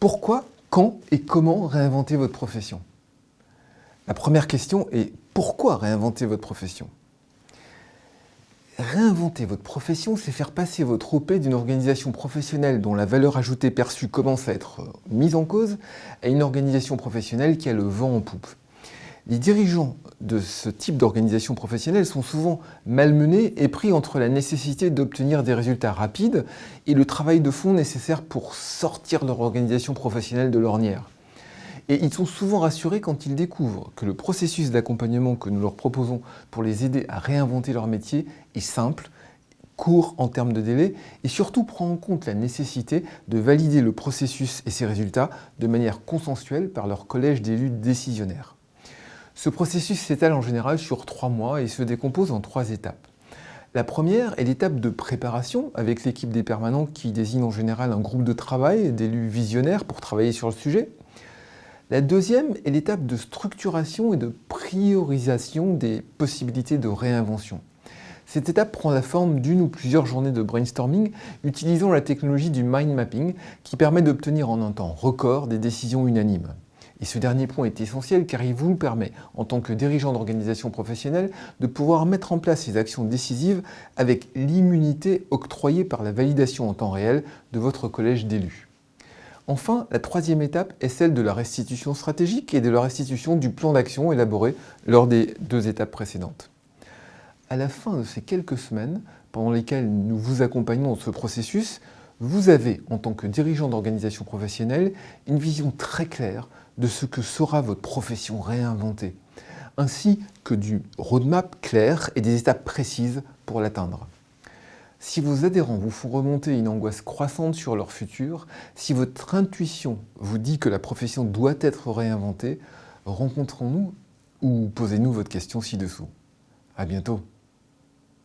Pourquoi, quand et comment réinventer votre profession? La première question est pourquoi réinventer votre profession? Réinventer votre profession, c'est faire passer votre OP d'une organisation professionnelle dont la valeur ajoutée perçue commence à être mise en cause à une organisation professionnelle qui a le vent en poupe. Les dirigeants de ce type d'organisation professionnelle sont souvent malmenés et pris entre la nécessité d'obtenir des résultats rapides et le travail de fond nécessaire pour sortir leur organisation professionnelle de l'ornière. Et ils sont souvent rassurés quand ils découvrent que le processus d'accompagnement que nous leur proposons pour les aider à réinventer leur métier est simple, court en termes de délai et surtout prend en compte la nécessité de valider le processus et ses résultats de manière consensuelle par leur collège d'élus décisionnaires. Ce processus s'étale en général sur 3 mois et se décompose en 3 étapes. La première est l'étape de préparation avec l'équipe des permanents qui désigne en général un groupe de travail d'élus visionnaires pour travailler sur le sujet. La deuxième est l'étape de structuration et de priorisation des possibilités de réinvention. Cette étape prend la forme d'une ou plusieurs journées de brainstorming utilisant la technologie du mind mapping qui permet d'obtenir en un temps record des décisions unanimes. Et ce dernier point est essentiel car il vous permet, en tant que dirigeant d'organisation professionnelle, de pouvoir mettre en place ces actions décisives avec l'immunité octroyée par la validation en temps réel de votre collège d'élus. Enfin, la troisième étape est celle de la restitution stratégique et de la restitution du plan d'action élaboré lors des 2 étapes précédentes. À la fin de ces quelques semaines, pendant lesquelles nous vous accompagnons dans ce processus, vous avez, en tant que dirigeant d'organisation professionnelle, une vision très claire de ce que sera votre profession réinventée, ainsi que du roadmap clair et des étapes précises pour l'atteindre. Si vos adhérents vous font remonter une angoisse croissante sur leur futur, si votre intuition vous dit que la profession doit être réinventée, rencontrons-nous ou posez-nous votre question ci-dessous. À bientôt.